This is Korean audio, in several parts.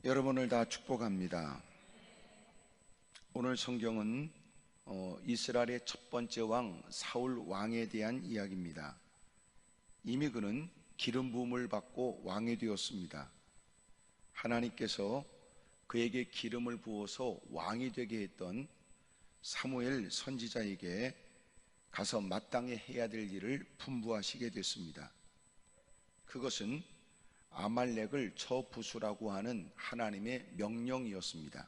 여러분을 다 축복합니다. 오늘 성경은 이스라엘의 첫 번째 왕 사울 왕에 대한 이야기입니다. 이미 그는 기름 부음을 받고 왕이 되었습니다. 하나님께서 그에게 기름을 부어서 왕이 되게 했던 사무엘 선지자에게 가서 마땅히 해야 될 일을 분부하시게 됐습니다. 그것은 아말렉을 쳐 부수라고 하는 하나님의 명령이었습니다.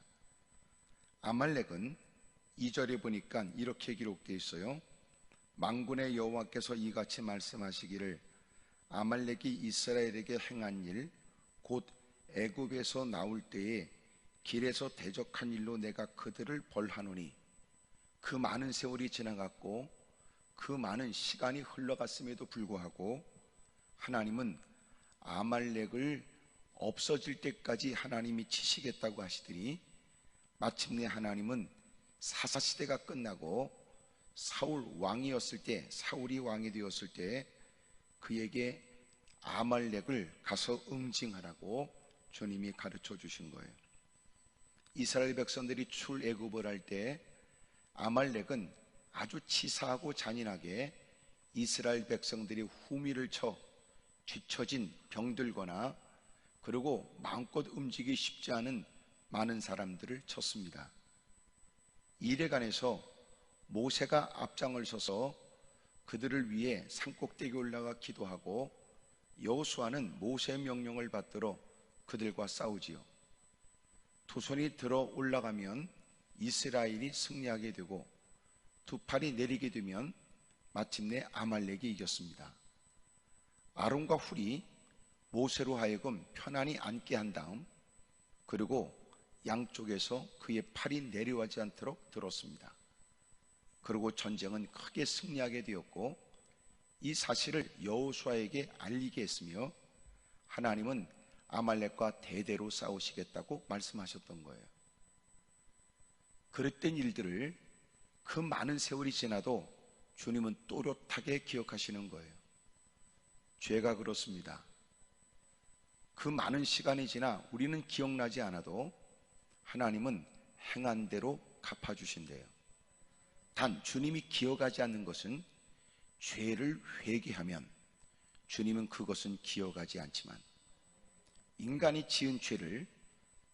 아말렉은 2절에 보니까 이렇게 기록되어 있어요. 만군의 여호와께서 이같이 말씀하시기를 아말렉이 이스라엘에게 행한 일 곧 애굽에서 나올 때에 길에서 대적한 일로 내가 그들을 벌하노니, 그 많은 세월이 지나갔고 그 많은 시간이 흘러갔음에도 불구하고 하나님은 아말렉을 없어질 때까지 하나님이 치시겠다고 하시더니 마침내 하나님은 사사시대가 끝나고 사울이 왕이 되었을 때 그에게 아말렉을 가서 응징하라고 주님이 가르쳐 주신 거예요. 이스라엘 백성들이 출애굽을 할 때 아말렉은 아주 치사하고 잔인하게 이스라엘 백성들이 후미를 쳐 뒤처진 병들거나 그리고 마음껏 움직이기 쉽지 않은 많은 사람들을 쳤습니다. 이에 관해서 모세가 앞장을 서서 그들을 위해 산꼭대기에 올라가 기도하고 여호수아는 모세의 명령을 받들어 그들과 싸우지요. 두 손이 들어 올라가면 이스라엘이 승리하게 되고 두 팔이 내리게 되면 마침내 아말렉이 이겼습니다. 아론과 훌이 모세로 하여금 편안히 앉게 한 다음 그리고 양쪽에서 그의 팔이 내려가지 않도록 들었습니다. 그리고 전쟁은 크게 승리하게 되었고 이 사실을 여호수아에게 알리게 했으며 하나님은 아말렉과 대대로 싸우시겠다고 말씀하셨던 거예요. 그랬던 일들을 그 많은 세월이 지나도 주님은 또렷하게 기억하시는 거예요. 죄가 그렇습니다. 그 많은 시간이 지나 우리는 기억나지 않아도 하나님은 행한 대로 갚아주신대요. 단 주님이 기억하지 않는 것은 죄를 회개하면 주님은 그것은 기억하지 않지만 인간이 지은 죄를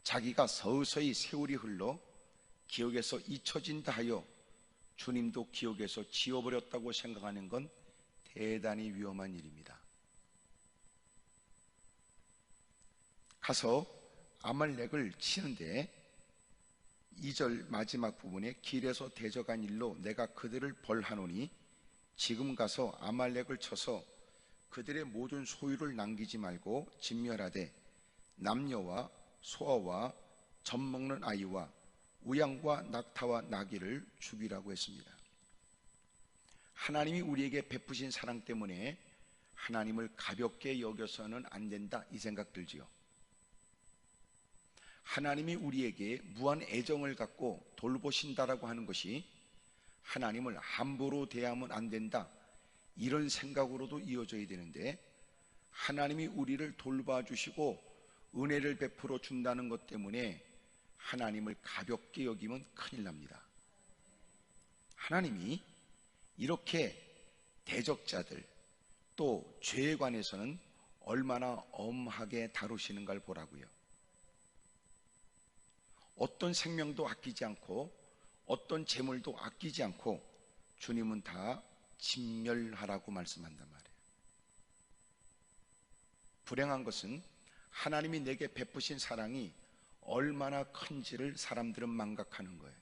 자기가 서서히 세월이 흘러 기억에서 잊혀진다 하여 주님도 기억에서 지워버렸다고 생각하는 건 대단히 위험한 일입니다. 가서 아말렉을 치는데 2절 마지막 부분에 길에서 대적한 일로 내가 그들을 벌하노니 지금 가서 아말렉을 쳐서 그들의 모든 소유를 남기지 말고 진멸하되 남녀와 소아와 젖먹는 아이와 우양과 낙타와 나귀를 죽이라고 했습니다. 하나님이 우리에게 베푸신 사랑 때문에 하나님을 가볍게 여겨서는 안 된다 이 생각 들지요. 하나님이 우리에게 무한 애정을 갖고 돌보신다라고 하는 것이 하나님을 함부로 대하면 안 된다 이런 생각으로도 이어져야 되는데 하나님이 우리를 돌봐주시고 은혜를 베풀어 준다는 것 때문에 하나님을 가볍게 여기면 큰일 납니다. 하나님이 이렇게 대적자들 또 죄에 관해서는 얼마나 엄하게 다루시는가를 보라고요. 어떤 생명도 아끼지 않고 어떤 재물도 아끼지 않고 주님은 다 진멸하라고 말씀한단 말이에요. 불행한 것은 하나님이 내게 베푸신 사랑이 얼마나 큰지를 사람들은 망각하는 거예요.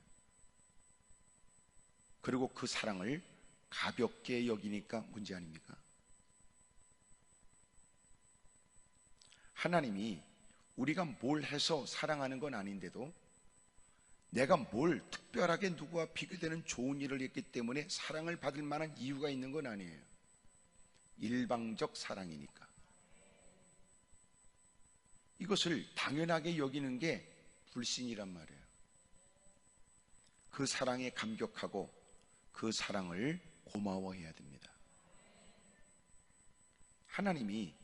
그리고 그 사랑을 가볍게 여기니까 문제 아닙니까? 하나님이 우리가 뭘 해서 사랑하는 건 아닌데도 내가 뭘 특별하게 누구와 비교되는 좋은 일을 했기 때문에 사랑을 받을 만한 이유가 있는 건 아니에요. 일방적 사랑이니까. 이것을 당연하게 여기는 게 불신이란 말이에요. 그 사랑에 감격하고 그 사랑을 고마워해야 됩니다. 하나님이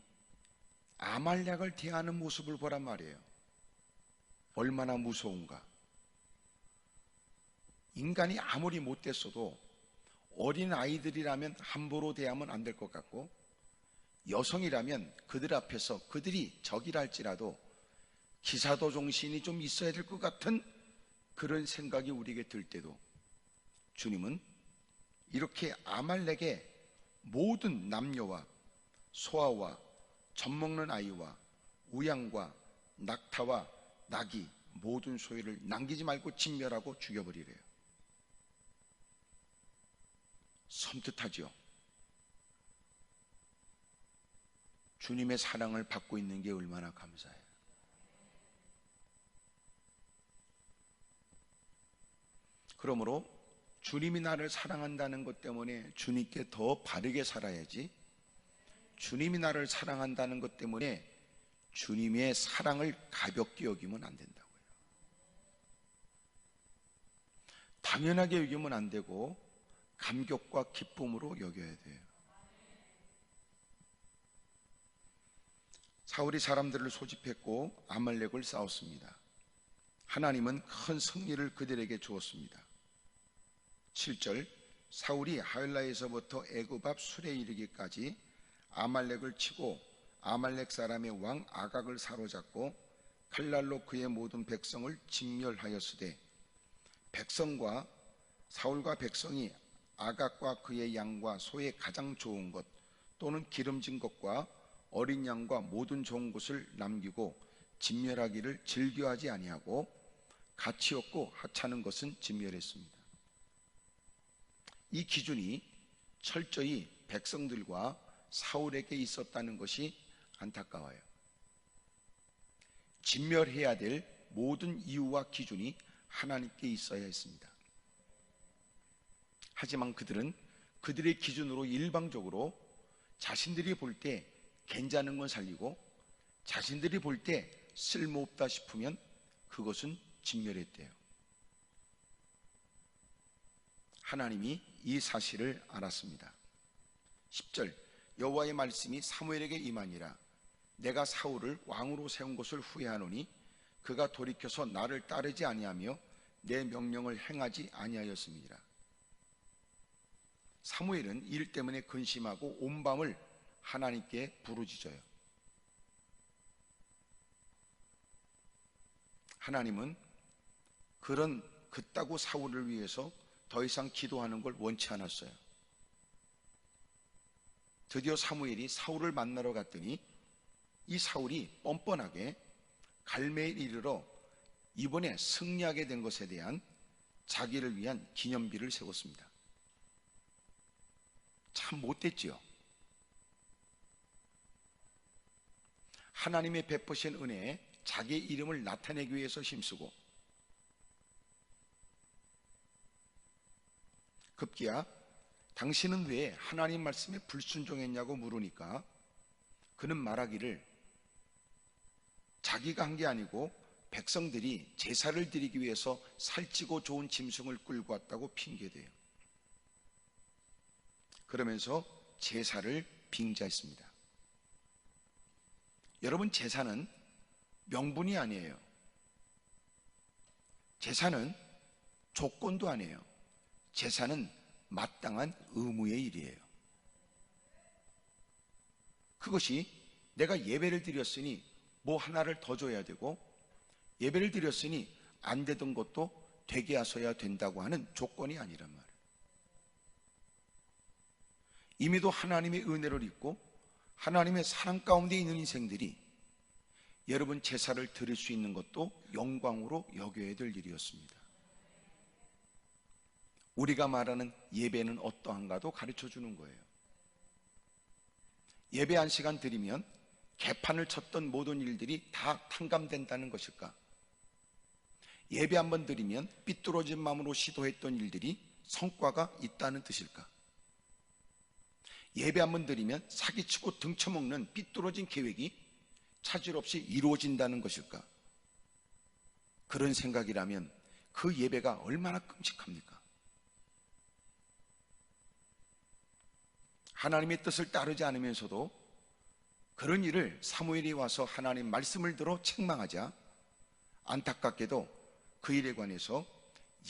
아말렉을 대하는 모습을 보란 말이에요. 얼마나 무서운가. 인간이 아무리 못됐어도 어린 아이들이라면 함부로 대하면 안 될 것 같고, 여성이라면 그들 앞에서 그들이 적이라 할지라도 기사도 정신이 좀 있어야 될 것 같은 그런 생각이 우리에게 들 때도 주님은 이렇게 아말렉의 모든 남녀와 소아와 젖먹는 아이와 우양과 낙타와 낙이 모든 소유를 남기지 말고 진멸하고 죽여버리래요. 섬뜩하죠. 주님의 사랑을 받고 있는 게 얼마나 감사해요. 그러므로 주님이 나를 사랑한다는 것 때문에 주님께 더 바르게 살아야지, 주님이 나를 사랑한다는 것 때문에 주님의 사랑을 가볍게 여기면 안 된다고요. 당연하게 여기면 안 되고 감격과 기쁨으로 여겨야 돼요. 사울이 사람들을 소집했고 아말렉을 싸웠습니다. 하나님은 큰 승리를 그들에게 주었습니다. 7절, 사울이 하윌라에서부터 애굽 앞 술에 이르기까지 아말렉을 치고 아말렉 사람의 왕 아각을 사로잡고 칼날로 그의 모든 백성을 진멸하였으되, 백성과 사울과 백성이 아각과 그의 양과 소의 가장 좋은 것 또는 기름진 것과 어린 양과 모든 좋은 것을 남기고 진멸하기를 즐겨하지 아니하고 가치 없고 하찮은 것은 진멸했습니다. 이 기준이 철저히 백성들과 사울에게 있었다는 것이 안타까워요. 진멸해야 될 모든 이유와 기준이 하나님께 있어야 했습니다. 하지만 그들은 그들의 기준으로 일방적으로 자신들이 볼 때 괜찮은 건 살리고 자신들이 볼 때 쓸모없다 싶으면 그것은 진멸했대요. 하나님이 이 사실을 알았습니다. 10절, 여호와의 말씀이 사무엘에게 임하니라. 내가 사울을 왕으로 세운 것을 후회하노니 그가 돌이켜서 나를 따르지 아니하며 내 명령을 행하지 아니하였음이니라. 사무엘은 일 때문에 근심하고 온 밤을 하나님께 부르짖어요. 하나님은 그따구 사울을 위해서 더 이상 기도하는 걸 원치 않았어요. 드디어 사무엘이 사울을 만나러 갔더니 이 사울이 뻔뻔하게 갈매에 이르러 이번에 승리하게 된 것에 대한 자기를 위한 기념비를 세웠습니다. 참 못됐지요. 하나님의 베푸신 은혜에 자기의 이름을 나타내기 위해서 힘쓰고, 급기야 당신은 왜 하나님 말씀에 불순종했냐고 물으니까 그는 말하기를 자기가 한 게 아니고 백성들이 제사를 드리기 위해서 살찌고 좋은 짐승을 끌고 왔다고 핑계대요. 그러면서 제사를 빙자했습니다. 여러분, 제사는 명분이 아니에요. 제사는 조건도 아니에요. 제사는 마땅한 의무의 일이에요. 그것이 내가 예배를 드렸으니 뭐 하나를 더 줘야 되고, 예배를 드렸으니 안 되던 것도 되게 하셔야 된다고 하는 조건이 아니란 말이에요. 이미도 하나님의 은혜를 입고 하나님의 사랑 가운데 있는 인생들이 여러분 제사를 드릴 수 있는 것도 영광으로 여겨야 될 일이었습니다. 우리가 말하는 예배는 어떠한가도 가르쳐 주는 거예요. 예배 한 시간 드리면 개판을 쳤던 모든 일들이 다 탕감된다는 것일까? 예배 한 번 드리면 삐뚤어진 마음으로 시도했던 일들이 성과가 있다는 뜻일까? 예배 한 번 드리면 사기치고 등쳐먹는 삐뚤어진 계획이 차질 없이 이루어진다는 것일까? 그런 생각이라면 그 예배가 얼마나 끔찍합니까? 하나님의 뜻을 따르지 않으면서도 그런 일을 사무엘이 와서 하나님 말씀을 들어 책망하자 안타깝게도 그 일에 관해서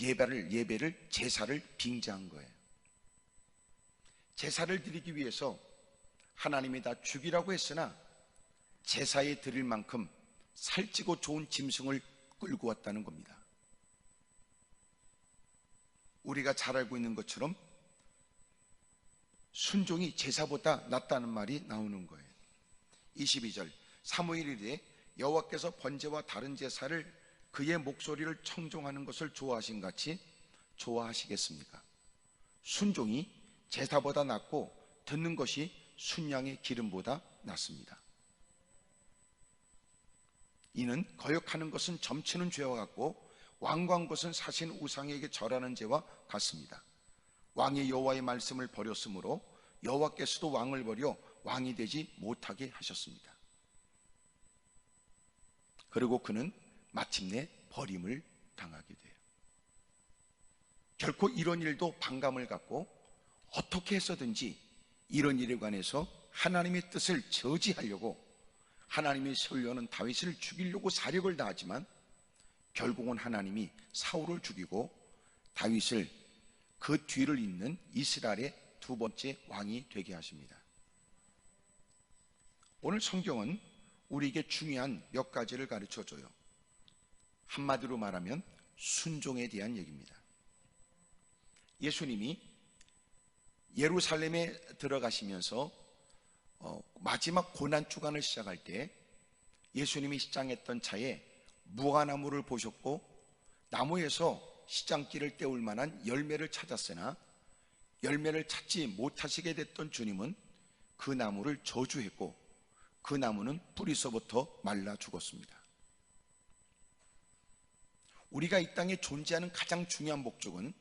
예배를 제사를 빙자한 거예요. 제사를 드리기 위해서 하나님이 다 죽이라고 했으나 제사에 드릴 만큼 살찌고 좋은 짐승을 끌고 왔다는 겁니다. 우리가 잘 알고 있는 것처럼 순종이 제사보다 낫다는 말이 나오는 거예요. 22절 사무엘 이르되 여호와께서 번제와 다른 제사를 그의 목소리를 청종하는 것을 좋아하신 같이 좋아하시겠습니까? 순종이 제사보다 낫고 듣는 것이 순양의 기름보다 낫습니다. 이는 거역하는 것은 점치는 죄와 같고 완고한 것은 사신 우상에게 절하는 죄와 같습니다. 왕이 여호와의 말씀을 버렸으므로 여호와께서도 왕을 버려 왕이 되지 못하게 하셨습니다. 그리고 그는 마침내 버림을 당하게 돼요. 결코 이런 일도 반감을 갖고 어떻게 해서든지 이런 일에 관해서 하나님의 뜻을 저지하려고 하나님이 세우려는 다윗을 죽이려고 사력을 다하지만 결국은 하나님이 사울을 죽이고 다윗을 그 뒤를 잇는 이스라엘의 두 번째 왕이 되게 하십니다. 오늘 성경은 우리에게 중요한 몇 가지를 가르쳐줘요. 한마디로 말하면 순종에 대한 얘기입니다. 예수님이 예루살렘에 들어가시면서 마지막 고난주간을 시작할 때 예수님이 시장했던 차에 무화나무를 보셨고 나무에서 시장길을 때울 만한 열매를 찾았으나 열매를 찾지 못하시게 됐던 주님은 그 나무를 저주했고 그 나무는 뿌리서부터 말라 죽었습니다. 우리가 이 땅에 존재하는 가장 중요한 목적은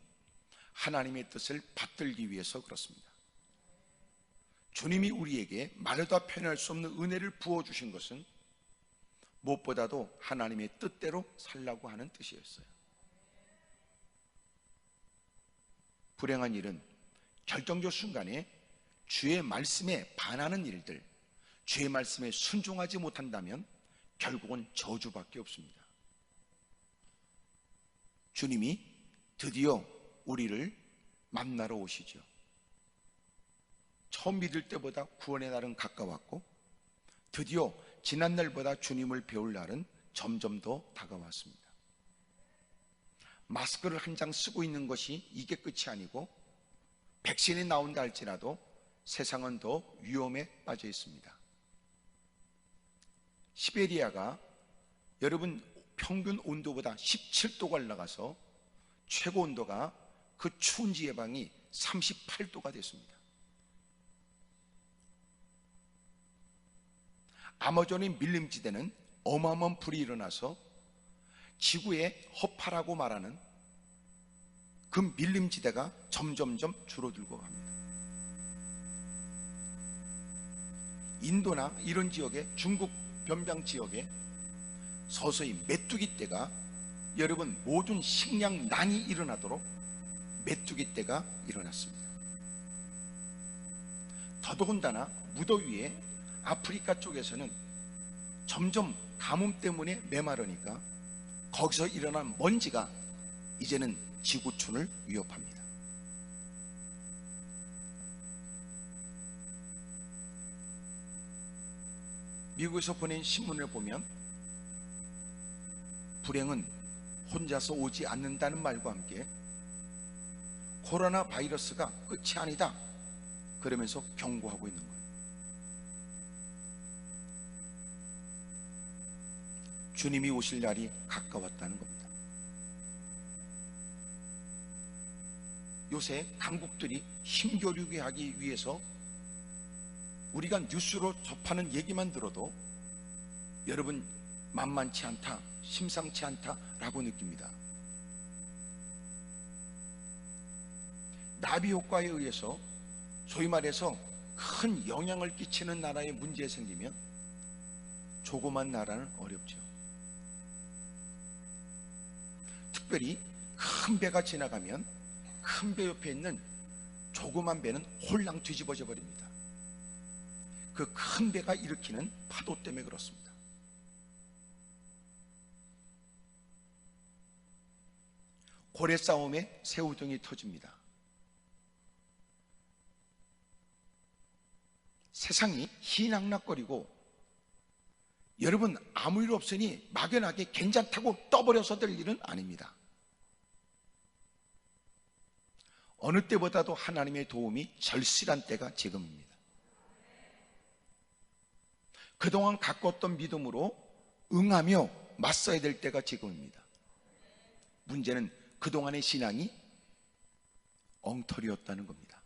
하나님의 뜻을 받들기 위해서 그렇습니다. 주님이 우리에게 말로 다 표현할 수 없는 은혜를 부어주신 것은 무엇보다도 하나님의 뜻대로 살라고 하는 뜻이었어요. 불행한 일은 결정적 순간에 주의 말씀에 반하는 일들, 주의 말씀에 순종하지 못한다면 결국은 저주밖에 없습니다. 주님이 드디어 우리를 만나러 오시죠. 처음 믿을 때보다 구원의 날은 가까웠고 드디어 지난날보다 주님을 배울 날은 점점 더 다가왔습니다. 마스크를 한 장 쓰고 있는 것이 이게 끝이 아니고 백신이 나온다 할지라도 세상은 더 위험에 빠져 있습니다. 시베리아가 여러분 평균 온도보다 17도가 올라가서 최고 온도가 그 추운 지해방이 38도가 됐습니다. 아마존의 밀림지대는 어마어마한 불이 일어나서 지구의 허파라고 말하는 그 밀림지대가 점점점 줄어들고 갑니다. 인도나 이런 지역에 중국 변방 지역에 서서히 메뚜기 떼가 여러분 모든 식량난이 일어나도록 메뚜기 떼가 일어났습니다. 더더군다나 무더위에 아프리카 쪽에서는 점점 가뭄 때문에 메마르니까 거기서 일어난 먼지가 이제는 지구촌을 위협합니다. 미국에서 보낸 신문을 보면 불행은 혼자서 오지 않는다는 말과 함께 코로나 바이러스가 끝이 아니다 그러면서 경고하고 있는 거예요. 주님이 오실 날이 가까웠다는 겁니다. 요새 강국들이 힘겨루게 하기 위해서 우리가 뉴스로 접하는 얘기만 들어도 여러분 만만치 않다, 심상치 않다라고 느낍니다. 나비 효과에 의해서 소위 말해서 큰 영향을 끼치는 나라에 문제 생기면 조그만 나라는 어렵죠. 특별히 큰 배가 지나가면 큰 배 옆에 있는 조그만 배는 홀랑 뒤집어져 버립니다. 그 큰 배가 일으키는 파도 때문에 그렇습니다. 고래 싸움에 새우등이 터집니다. 세상이 희낙낙거리고 여러분 아무 일 없으니 막연하게 괜찮다고 떠버려서 될 일은 아닙니다. 어느 때보다도 하나님의 도움이 절실한 때가 지금입니다. 그동안 가꿨던 믿음으로 응하며 맞서야 될 때가 지금입니다. 문제는 그동안의 신앙이 엉터리였다는 겁니다.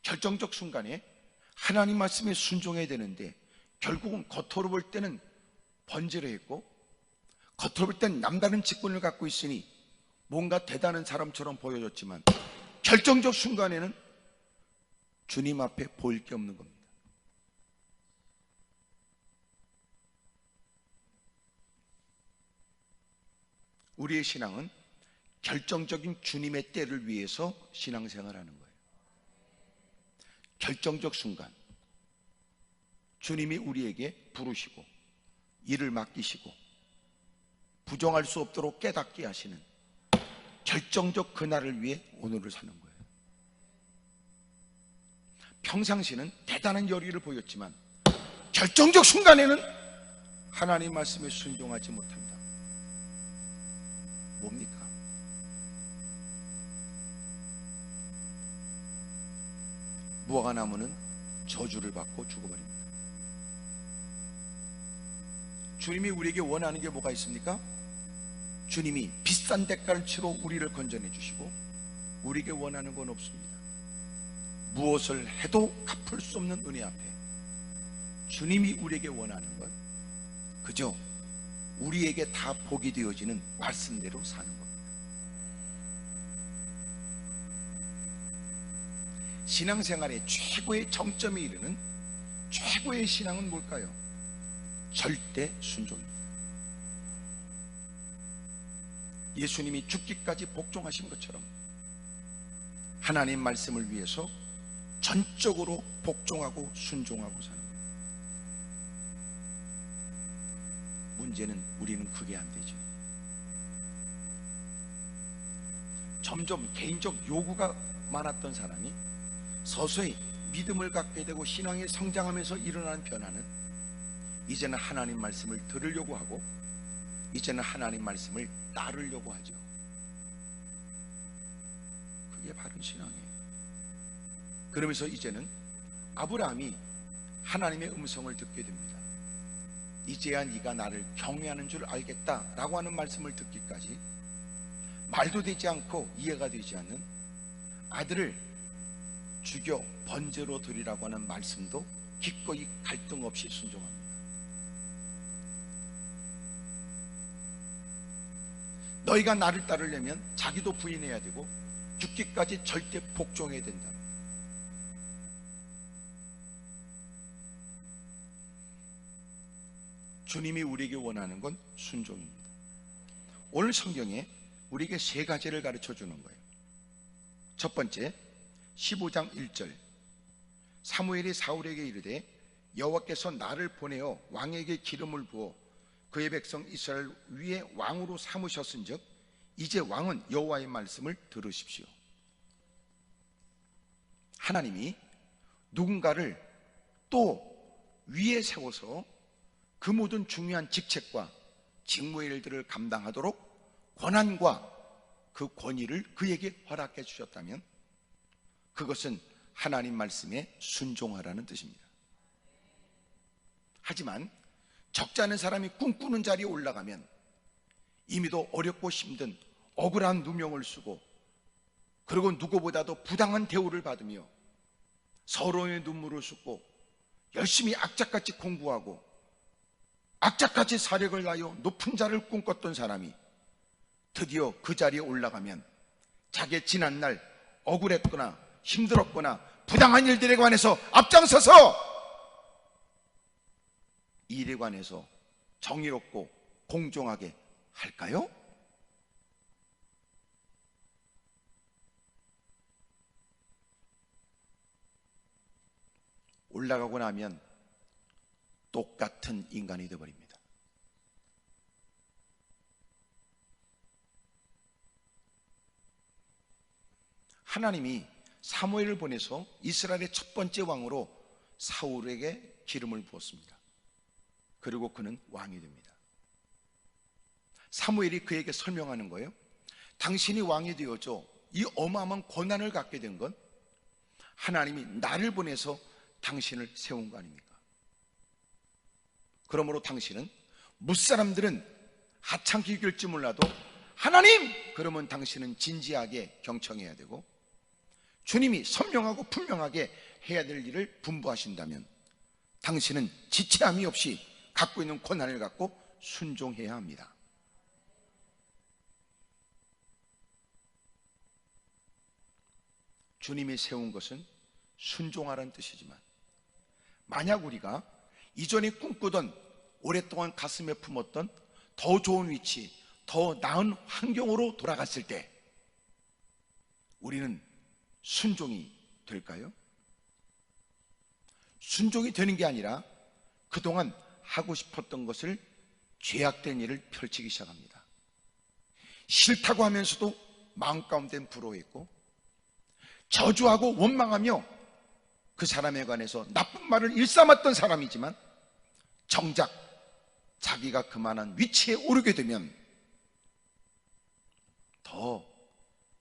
결정적 순간에 하나님 말씀에 순종해야 되는데 결국은 겉으로 볼 때는 번제로했고 겉으로 볼 때는 남다른 직분을 갖고 있으니 뭔가 대단한 사람처럼 보여졌지만 결정적 순간에는 주님 앞에 보일 게 없는 겁니다. 우리의 신앙은 결정적인 주님의 때를 위해서 신앙생활하는 거예요. 결정적 순간 주님이 우리에게 부르시고 일을 맡기시고 부정할 수 없도록 깨닫게 하시는 결정적 그날을 위해 오늘을 사는 거예요. 평상시는 대단한 열의를 보였지만 결정적 순간에는 하나님 말씀에 순종하지 못한다. 뭡니까? 무화과 나무는 저주를 받고 죽어버립니다. 주님이 우리에게 원하는 게 뭐가 있습니까? 주님이 비싼 대가를 치러 우리를 건져내 주시고 우리에게 원하는 건 없습니다. 무엇을 해도 갚을 수 없는 은혜 앞에 주님이 우리에게 원하는 건 그저 우리에게 다 복이 되어지는 말씀대로 사는 겁니다. 신앙생활의 최고의 정점에 이르는 최고의 신앙은 뭘까요? 절대 순종입니다. 예수님이 죽기까지 복종하신 것처럼 하나님 말씀을 위해서 전적으로 복종하고 순종하고 사는 거예요. 문제는 우리는 그게 안 되죠. 점점 개인적 요구가 많았던 사람이 서서히 믿음을 갖게 되고 신앙이 성장하면서 일어나는 변화는 이제는 하나님 말씀을 들으려고 하고 이제는 하나님 말씀을 따르려고 하죠. 그게 바른 신앙이에요. 그러면서 이제는 아브라함이 하나님의 음성을 듣게 됩니다. 이제야 네가 나를 경외하는 줄 알겠다라고 하는 말씀을 듣기까지 말도 되지 않고 이해가 되지 않는 아들을 죽여 번제로 드리라고 하는 말씀도 기꺼이 갈등 없이 순종합니다. 너희가 나를 따르려면 자기도 부인해야 되고 죽기까지 절대 복종해야 된다. 주님이 우리에게 원하는 건 순종입니다. 오늘 성경에 우리에게 세 가지를 가르쳐 주는 거예요. 첫 번째, 15장 1절 사무엘이 사울에게 이르되 여호와께서 나를 보내어 왕에게 기름을 부어 그의 백성 이스라엘 위에 왕으로 삼으셨은즉 이제 왕은 여호와의 말씀을 들으십시오. 하나님이 누군가를 또 위에 세워서 그 모든 중요한 직책과 직무의 일들을 감당하도록 권한과 그 권위를 그에게 허락해 주셨다면 그것은 하나님 말씀에 순종하라는 뜻입니다. 하지만 적지 않은 사람이 꿈꾸는 자리에 올라가면 이미도 어렵고 힘든 억울한 누명을 쓰고 그리고 누구보다도 부당한 대우를 받으며 서로의 눈물을 쏟고 열심히 악착같이 공부하고 악착같이 사력을 다하여 높은 자를 꿈꿨던 사람이 드디어 그 자리에 올라가면 자기의 지난날 억울했거나 힘들었거나 부당한 일들에 관해서 앞장서서 이 일에 관해서 정의롭고 공정하게 할까요? 올라가고 나면 똑같은 인간이 되어버립니다. 하나님이 사무엘을 보내서 이스라엘의 첫 번째 왕으로 사울에게 기름을 부었습니다. 그리고 그는 왕이 됩니다. 사무엘이 그에게 설명하는 거예요. 당신이 왕이 되어져 이 어마어마한 고난을 갖게 된 건 하나님이 나를 보내서 당신을 세운 거 아닙니까? 그러므로 당신은 무사람들은 하찮게 여길지 몰라도 하나님! 그러면 당신은 진지하게 경청해야 되고, 주님이 선명하고 분명하게 해야 될 일을 분부하신다면 당신은 지체함이 없이 갖고 있는 고난을 갖고 순종해야 합니다. 주님이 세운 것은 순종하라는 뜻이지만, 만약 우리가 이전에 꿈꾸던, 오랫동안 가슴에 품었던 더 좋은 위치, 더 나은 환경으로 돌아갔을 때 우리는 순종이 될까요? 순종이 되는 게 아니라 그동안 하고 싶었던 것을, 죄악된 일을 펼치기 시작합니다. 싫다고 하면서도 마음 가운데는 부러워했고, 저주하고 원망하며 그 사람에 관해서 나쁜 말을 일삼았던 사람이지만 정작 자기가 그만한 위치에 오르게 되면 더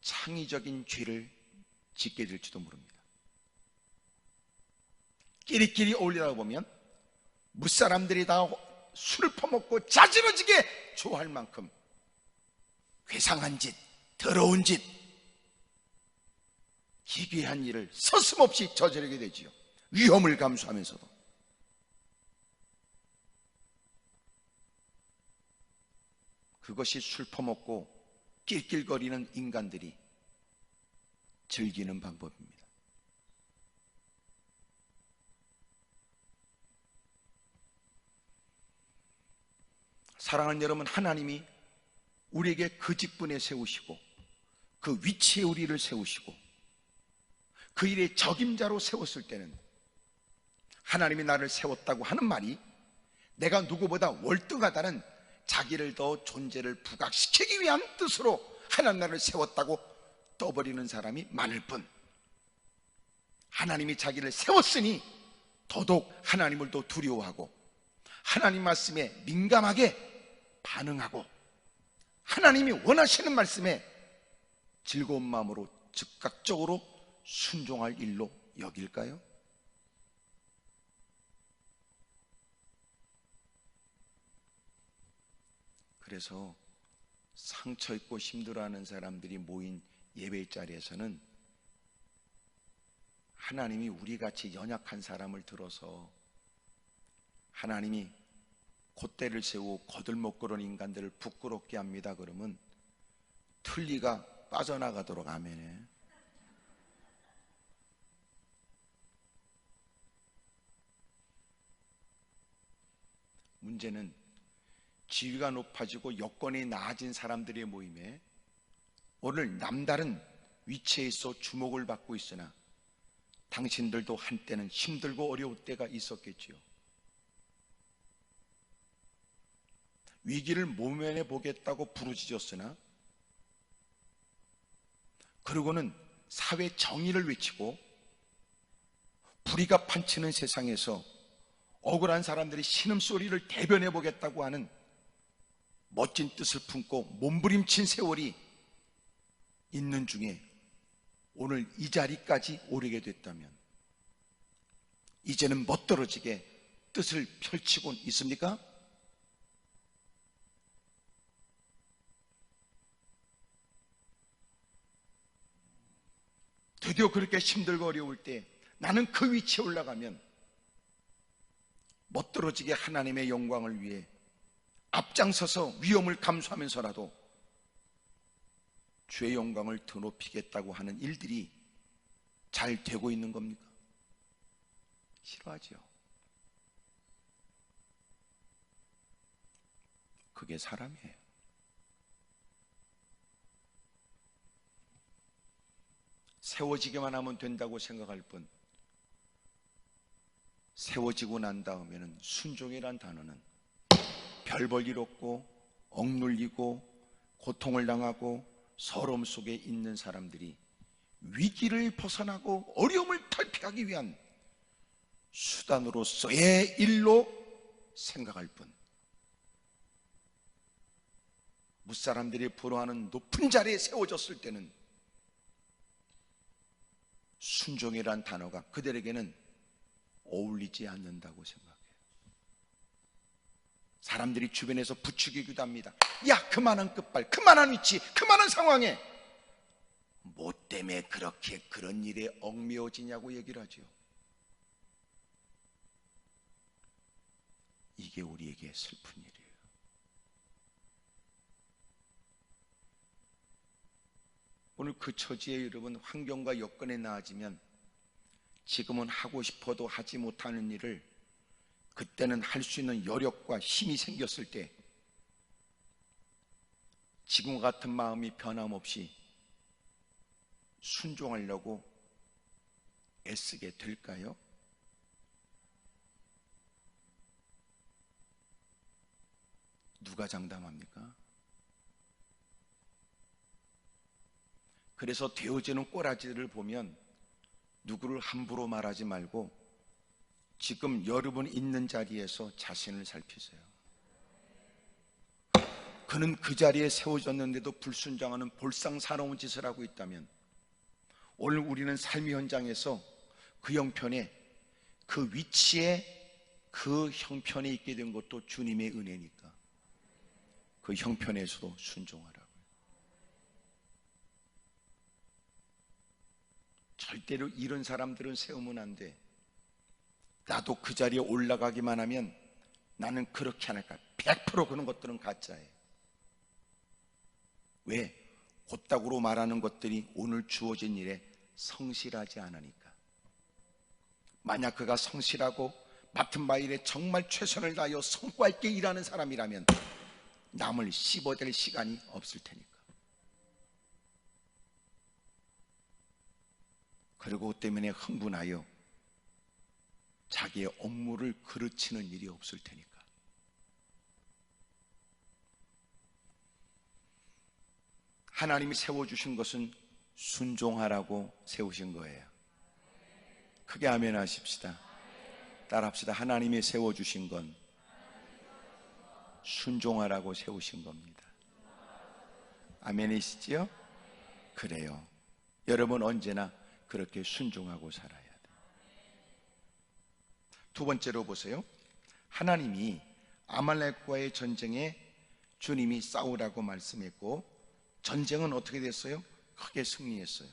창의적인 죄를 짓게 될지도 모릅니다. 끼리끼리 어울리다 보면 무사람들이 다 술을 퍼먹고 자지러지게 좋아할 만큼 괴상한 짓, 더러운 짓, 기괴한 일을 서슴없이 저지르게 되지요. 위험을 감수하면서도. 그것이 술 퍼먹고 낄낄거리는 인간들이 즐기는 방법입니다. 사랑하는 여러분, 하나님이 우리에게 그 직분에 세우시고 그 위치에 우리를 세우시고 그 일의 적임자로 세웠을 때는, 하나님이 나를 세웠다고 하는 말이 내가 누구보다 월등하다는 자기를 더 존재를 부각시키기 위한 뜻으로 하나님 나를 세웠다고 떠버리는 사람이 많을 뿐, 하나님이 자기를 세웠으니 더더욱 하나님을 더 두려워하고 하나님 말씀에 민감하게 반응하고 하나님이 원하시는 말씀에 즐거운 마음으로 즉각적으로 순종할 일로 여길까요? 그래서 상처 입고 힘들어하는 사람들이 모인 예배 자리에서는 하나님이 우리같이 연약한 사람을 들어서 하나님이 콧대를 세우고 거들먹거리는 인간들을 부끄럽게 합니다. 그러면 틀니가 빠져나가도록 아멘해. 문제는 지위가 높아지고 여건이 나아진 사람들의 모임에 오늘 남다른 위치에 있어 주목을 받고 있으나 당신들도 한때는 힘들고 어려울 때가 있었겠지요. 위기를 모면해 보겠다고 부르짖었으나 그러고는 사회 정의를 외치고 불의가 판치는 세상에서 억울한 사람들이 신음소리를 대변해 보겠다고 하는 멋진 뜻을 품고 몸부림친 세월이 있는 중에 오늘 이 자리까지 오르게 됐다면 이제는 멋들어지게 뜻을 펼치고 있습니까? 드디어 그렇게 힘들고 어려울 때 나는 그 위치에 올라가면 멋들어지게 하나님의 영광을 위해 앞장서서 위험을 감수하면서라도 주의 영광을 드높이겠다고 하는 일들이 잘 되고 있는 겁니까? 싫어하죠. 그게 사람이에요. 세워지기만 하면 된다고 생각할 뿐 세워지고 난 다음에는 순종이란 단어는 별 볼 일 없고 억눌리고 고통을 당하고 서러움 속에 있는 사람들이 위기를 벗어나고 어려움을 탈피하기 위한 수단으로서의 일로 생각할 뿐, 무사람들이 부러워하는 높은 자리에 세워졌을 때는 순종이란 단어가 그들에게는 어울리지 않는다고 생각해요. 사람들이 주변에서 부추기기도 합니다. 야, 그만한 끝발, 그만한 위치, 그만한 상황에 뭐 때문에 그렇게 그런 일에 얽매여지냐고 얘기를 하죠. 이게 우리에게 슬픈 일이에요. 오늘 그 처지에 여러분, 환경과 여건에 나아지면 지금은 하고 싶어도 하지 못하는 일을 그때는 할 수 있는 여력과 힘이 생겼을 때 지금과 같은 마음이 변함없이 순종하려고 애쓰게 될까요? 누가 장담합니까? 그래서 되어지는 꼬라지를 보면 누구를 함부로 말하지 말고 지금 여러분 있는 자리에서 자신을 살피세요. 그는 그 자리에 세워졌는데도 불순종하는 볼상사나운 짓을 하고 있다면 오늘 우리는 삶의 현장에서 그 형편에, 그 위치에, 그 형편에 있게 된 것도 주님의 은혜니까 그 형편에서도 순종하라고요. 절대로 이런 사람들은 세우면 안 돼. 나도 그 자리에 올라가기만 하면 나는 그렇게 안 할까. 100% 그런 것들은 가짜예요. 왜? 곧다구로 말하는 것들이 오늘 주어진 일에 성실하지 않으니까. 만약 그가 성실하고 맡은 바 일에 정말 최선을 다하여 성과 있게 일하는 사람이라면 남을 씹어댈 시간이 없을 테니까. 그리고 그것 때문에 흥분하여 자기의 업무를 그르치는 일이 없을 테니까. 하나님이 세워주신 것은 순종하라고 세우신 거예요. 크게 아멘 하십시다. 따라합시다. 하나님이 세워주신 건 순종하라고 세우신 겁니다. 아멘이시지요? 그래요. 여러분 언제나 그렇게 순종하고 살아야 돼요. 두 번째로 보세요. 하나님이 아말렉과의 전쟁에 주님이 싸우라고 말씀했고 전쟁은 어떻게 됐어요? 크게 승리했어요.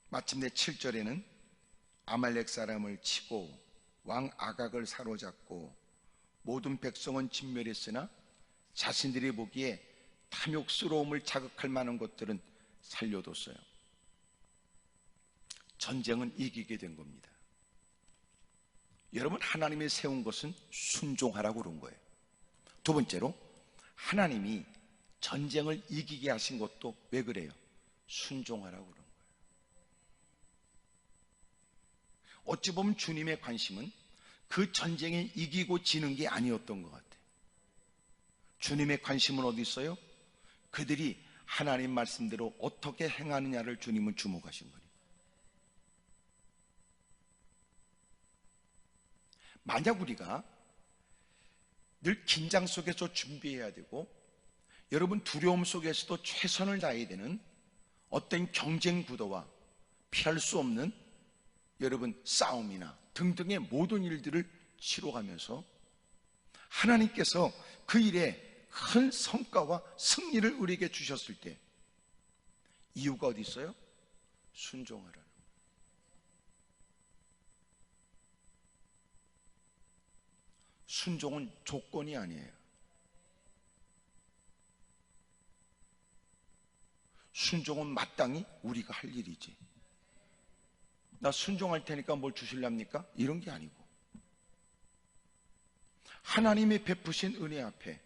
마침내 7절에는 아말렉 사람을 치고 왕 아각을 사로잡고 모든 백성은 진멸했으나 자신들이 보기에 탐욕스러움을 자극할 만한 것들은 살려뒀어요. 전쟁은 이기게 된 겁니다. 여러분, 하나님이 세운 것은 순종하라고 그런 거예요. 두 번째로 하나님이 전쟁을 이기게 하신 것도 왜 그래요? 순종하라고 그런 거예요. 어찌 보면 주님의 관심은 그 전쟁에 이기고 지는 게 아니었던 것 같아요. 주님의 관심은 어디 있어요? 그들이 하나님 말씀대로 어떻게 행하느냐를 주님은 주목하신 거예요. 만약 우리가 늘 긴장 속에서 준비해야 되고 여러분 두려움 속에서도 최선을 다해야 되는 어떤 경쟁 구도와 피할 수 없는 여러분 싸움이나 등등의 모든 일들을 치러가면서 하나님께서 그 일에 큰 성과와 승리를 우리에게 주셨을 때 이유가 어디 있어요? 순종하라. 순종은 조건이 아니에요. 순종은 마땅히 우리가 할 일이지. 나 순종할 테니까 뭘 주실랍니까? 이런 게 아니고 하나님이 베푸신 은혜 앞에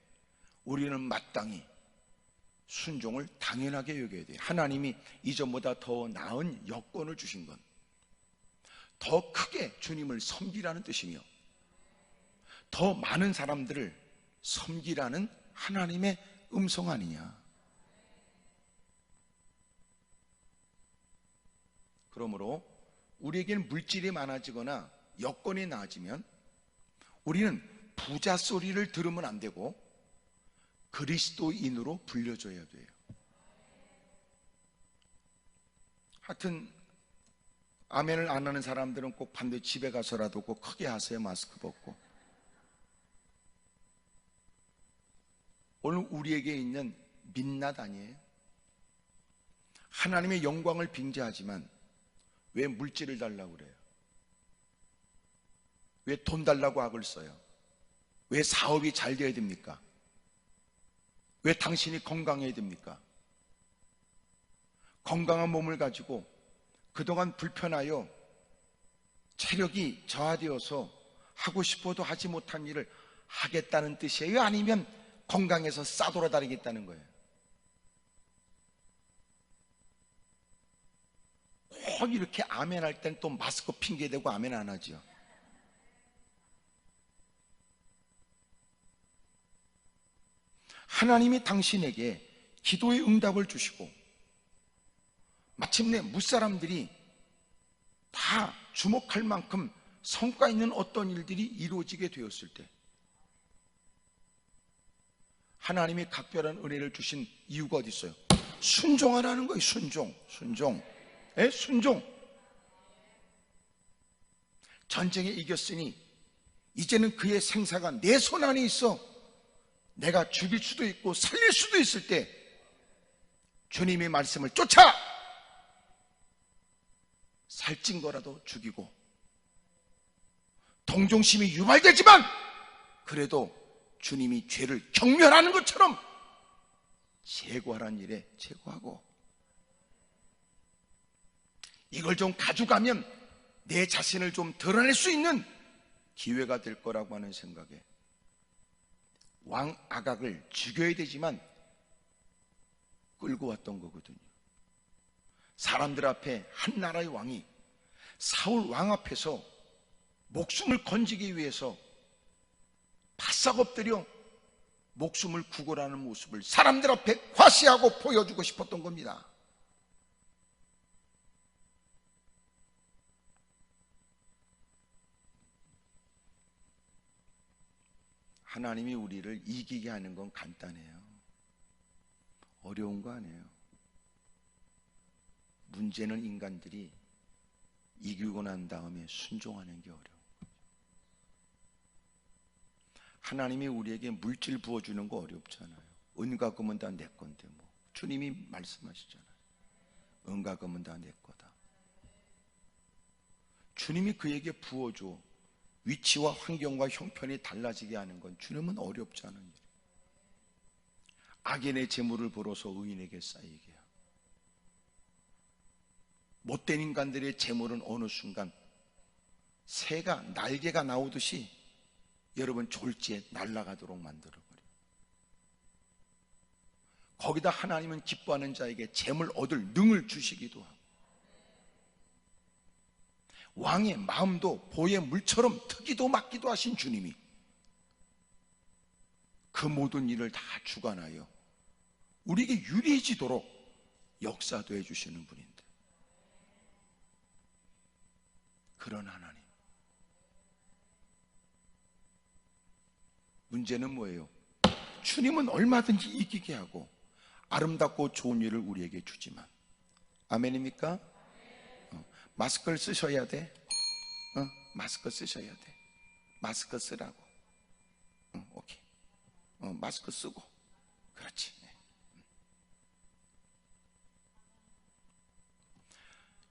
우리는 마땅히 순종을 당연하게 여겨야 돼요. 하나님이 이전보다 더 나은 여건을 주신 건 더 크게 주님을 섬기라는 뜻이며 더 많은 사람들을 섬기라는 하나님의 음성 아니냐. 그러므로 우리에게는 물질이 많아지거나 여건이 나아지면 우리는 부자 소리를 들으면 안 되고 그리스도인으로 불려줘야 돼요. 하여튼 아멘을 안 하는 사람들은 꼭 반드시 집에 가서라도 꼭 크게 하세요. 마스크 벗고. 오늘 우리에게 있는 민낯 아니에요? 하나님의 영광을 빙자하지만 왜 물질을 달라고 그래요? 왜 돈 달라고 악을 써요? 왜 사업이 잘 돼야 됩니까? 왜 당신이 건강해야 됩니까? 건강한 몸을 가지고 그동안 불편하여 체력이 저하되어서 하고 싶어도 하지 못한 일을 하겠다는 뜻이에요? 아니면 건강해서 싸돌아다니겠다는 거예요? 꼭 이렇게 아멘 할 땐 또 마스크 핑계대고 아멘 안 하죠. 하나님이 당신에게 기도의 응답을 주시고 마침내 무사람들이 다 주목할 만큼 성과 있는 어떤 일들이 이루어지게 되었을 때 하나님이 각별한 은혜를 주신 이유가 어디 있어요? 순종하라는 거예요. 순종. 순종. 전쟁에 이겼으니 이제는 그의 생사가 내 손 안에 있어. 내가 죽일 수도 있고 살릴 수도 있을 때 주님의 말씀을 쫓아 살찐 거라도 죽이고 동정심이 유발되지만 그래도 주님이 죄를 경멸하는 것처럼 제거하라는 일에 제거하고 이걸 좀 가져가면 내 자신을 좀 드러낼 수 있는 기회가 될 거라고 하는 생각에 왕 아각을 죽여야 되지만 끌고 왔던 거거든요. 사람들 앞에 한 나라의 왕이 사울 왕 앞에서 목숨을 건지기 위해서 바싹 엎드려 목숨을 구걸하는 모습을 사람들 앞에 과시하고 보여주고 싶었던 겁니다. 하나님이 우리를 이기게 하는 건 간단해요. 어려운 거 아니에요. 문제는 인간들이 이기고 난 다음에 순종하는 게 어려운 거죠. 하나님이 우리에게 물질 부어주는 거 어렵잖아요. 은과 금은 다 내 건데 뭐 주님이 말씀하시잖아요. 은과 금은 다 내 거다. 주님이 그에게 부어줘 위치와 환경과 형편이 달라지게 하는 건 주님은 어렵지 않은 일이에요. 악인의 재물을 벌어서 의인에게 쌓이게 하고 못된 인간들의 재물은 어느 순간 새가 날개가 나오듯이 여러분 졸지에 날아가도록 만들어버려요. 거기다 하나님은 기뻐하는 자에게 재물 얻을 능을 주시기도 하고 왕의 마음도 보의 물처럼 트기도 막기도 하신 주님이 그 모든 일을 다 주관하여 우리에게 유리해지도록 역사도 해주시는 분인데 그런 하나님. 문제는 뭐예요? 주님은 얼마든지 이기게 하고 아름답고 좋은 일을 우리에게 주지만 아멘입니까? 마스크를 쓰셔야 돼. 마스크 쓰셔야 돼. 마스크 쓰라고. 오케이. 마스크 쓰고. 그렇지.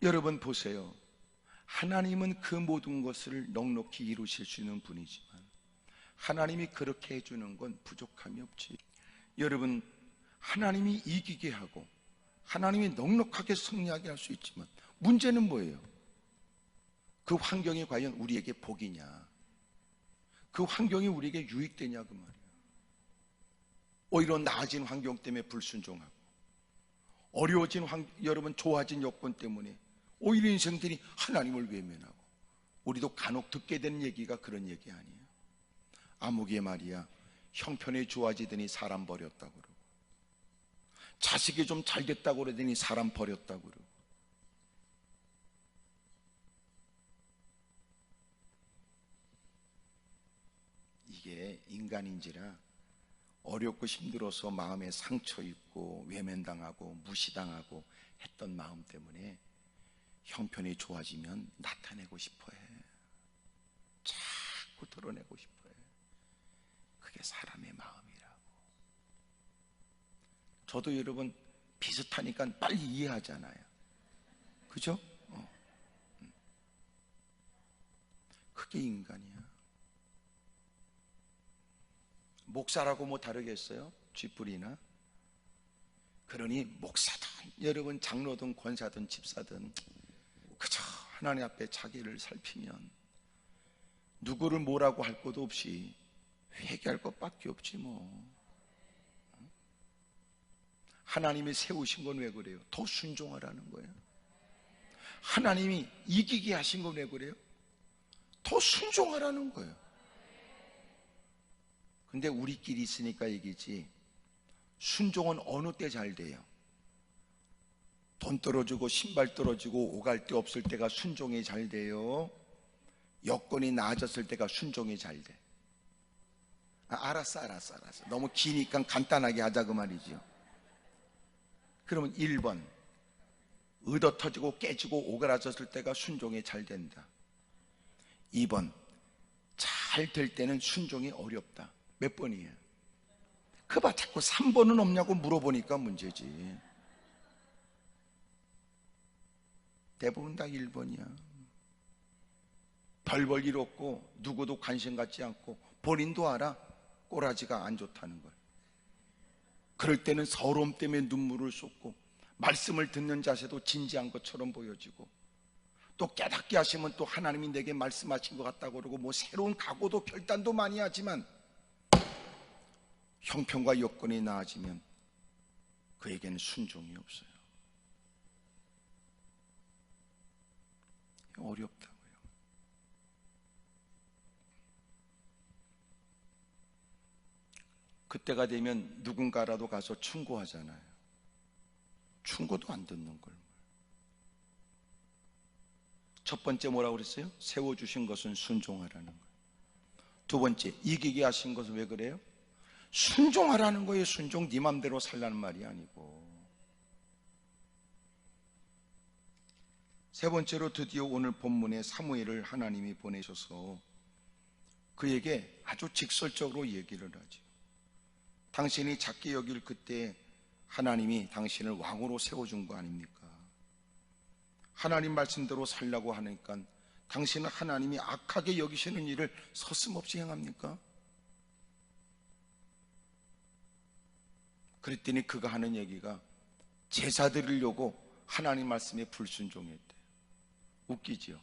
여러분 보세요. 하나님은 그 모든 것을 넉넉히 이루실 수 있는 분이지만 하나님이 그렇게 해주는 건 부족함이 없지. 여러분 하나님이 이기게 하고 하나님이 넉넉하게 승리하게 할 수 있지만 문제는 뭐예요? 그 환경이 과연 우리에게 복이냐? 그 환경이 우리에게 유익되냐 그 말이에요. 오히려 나아진 환경 때문에 불순종하고 어려워진 여러분 좋아진 여건 때문에 오히려 인생들이 하나님을 외면하고 우리도 간혹 듣게 되는 얘기가 그런 얘기 아니에요. 아무개 말이야, 형편이 좋아지더니 사람 버렸다고 그러고, 자식이 좀 잘 됐다고 그러더니 사람 버렸다고 그러고. 이게 인간인지라 어렵고 힘들어서 마음에 상처 입고 외면당하고 무시당하고 했던 마음 때문에 형편이 좋아지면 나타내고 싶어해. 자꾸 드러내고 싶어해. 그게 사람의 마음이라고. 저도 여러분 비슷하니까 빨리 이해하잖아요. 그죠? 그게 인간이야. 목사라고 뭐 다르겠어요? 쥐뿔이나? 그러니 목사든 여러분 장로든 권사든 집사든 그저 하나님 앞에 자기를 살피면 누구를 뭐라고 할 것도 없이 회개할 것밖에 없지 뭐. 하나님이 세우신 건 왜 그래요? 더 순종하라는 거예요. 하나님이 이기게 하신 건 왜 그래요? 더 순종하라는 거예요. 근데 우리끼리 있으니까 얘기지, 순종은 어느 때 잘 돼요? 돈 떨어지고 신발 떨어지고 오갈 데 없을 때가 순종이 잘 돼요? 여건이 나아졌을 때가 순종이 잘 돼? 알았어. 너무 기니까 간단하게 하자 그 말이죠. 그러면 1번, 얻어 터지고 깨지고 오그라졌을 때가 순종이 잘 된다. 2번, 잘 될 때는 순종이 어렵다. 몇 번이에요? 그 봐, 자꾸 3번은 없냐고 물어보니까 문제지. 대부분 다 1번이야. 별 볼 일 없고 누구도 관심 갖지 않고 본인도 알아, 꼬라지가 안 좋다는 걸. 그럴 때는 서러움 때문에 눈물을 쏟고 말씀을 듣는 자세도 진지한 것처럼 보여지고, 또 깨닫게 하시면 또 하나님이 내게 말씀하신 것 같다고 그러고 뭐 새로운 각오도 결단도 많이 하지만 형편과 여건이 나아지면 그에게는 순종이 없어요. 어렵다고요. 그때가 되면 누군가라도 가서 충고하잖아요. 충고도 안 듣는 걸. 첫 번째 뭐라고 그랬어요? 세워주신 것은 순종하라는 거예요. 두 번째, 이기게 하신 것은 왜 그래요? 순종하라는 거예요. 순종. 네 맘대로 살라는 말이 아니고. 세 번째로 드디어 오늘 본문에 사무엘을 하나님이 보내셔서 그에게 아주 직설적으로 얘기를 하죠. 당신이 작게 여길 그때 하나님이 당신을 왕으로 세워준 거 아닙니까? 하나님 말씀대로 살려고 하니까 당신은 하나님이 악하게 여기시는 일을 서슴없이 행합니까? 그랬더니 그가 하는 얘기가 제사 드리려고 하나님 말씀에 불순종했대요. 웃기지요?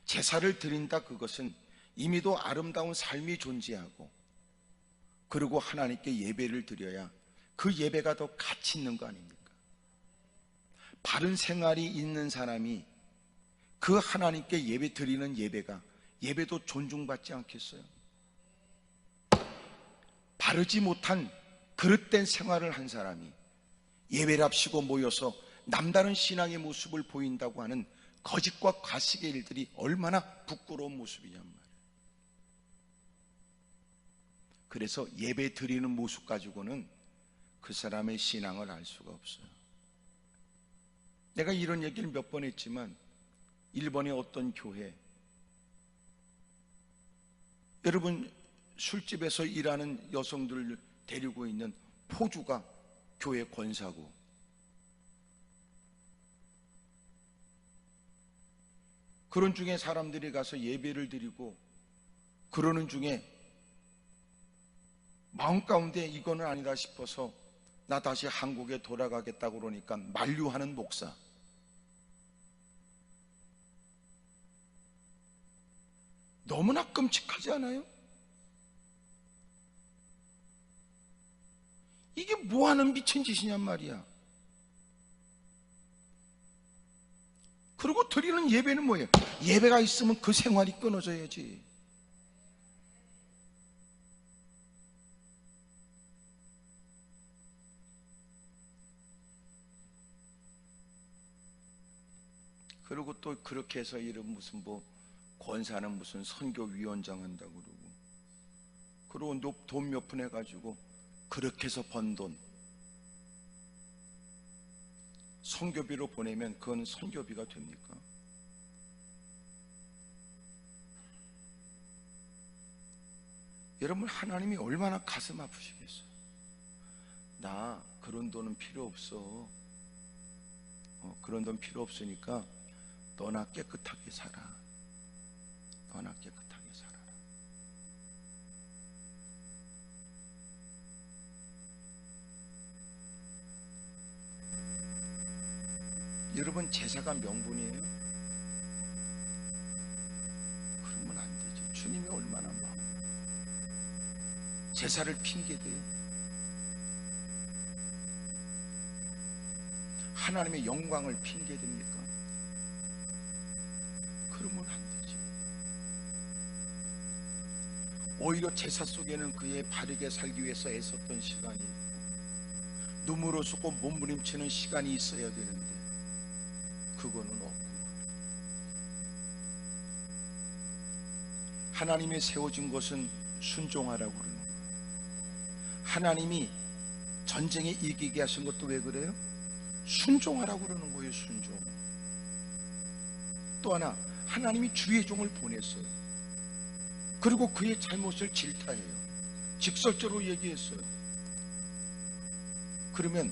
제사를 드린다, 그것은 이미도 아름다운 삶이 존재하고 그리고 하나님께 예배를 드려야 그 예배가 더 가치 있는 거 아닙니까? 바른 생활이 있는 사람이 그 하나님께 예배 드리는 예배도 존중받지 않겠어요? 바르지 못한 그릇된 생활을 한 사람이 예배랍시고 모여서 남다른 신앙의 모습을 보인다고 하는 거짓과 가식의 일들이 얼마나 부끄러운 모습이냔 말이에요. 그래서 예배 드리는 모습 가지고는 그 사람의 신앙을 알 수가 없어요. 내가 이런 얘기를 몇 번 했지만 일본의 어떤 교회, 여러분 술집에서 일하는 여성들을 데리고 있는 포주가 교회 권사고, 그런 중에 사람들이 가서 예배를 드리고 그러는 중에 마음 가운데 이거는 아니다 싶어서 나 다시 한국에 돌아가겠다고 그러니까 만류하는 목사, 너무나 끔찍하지 않아요? 이게 뭐하는 미친 짓이냔 말이야. 그리고 드리는 예배는 뭐예요? 예배가 있으면 그 생활이 끊어져야지. 그리고 또 그렇게 해서 이런 무슨 뭐 권사는 무슨 선교위원장 한다고 그러고 돈 몇 푼 해가지고 그렇게 해서 번 돈 선교비로 보내면 그건 선교비가 됩니까? 여러분, 하나님이 얼마나 가슴 아프시겠어요. 나 그런 돈은 필요 없어. 그런 돈 필요 없으니까 너나 깨끗하게 살아. 너나 깨끗하게 살아라. 여러분, 제사가 명분이에요? 그러면 안 되지. 주님이 얼마나 마음 제사를 핑계대요. 하나님의 영광을 핑계댑니까? 그러면 안 되지. 오히려 제사 속에는 그의 바르게 살기 위해서 애썼던 시간이 있고 눈물을 쏟고 몸부림치는 시간이 있어야 되는데 그거는 없고, 하나님이 세워진 것은 순종하라고 그러는 거예요. 하나님이 전쟁에 이기게 하신 것도 왜 그래요? 순종하라고 그러는 거예요. 순종. 또 하나, 하나님이 주의 종을 보냈어요. 그리고 그의 잘못을 질타해요. 직설적으로 얘기했어요. 그러면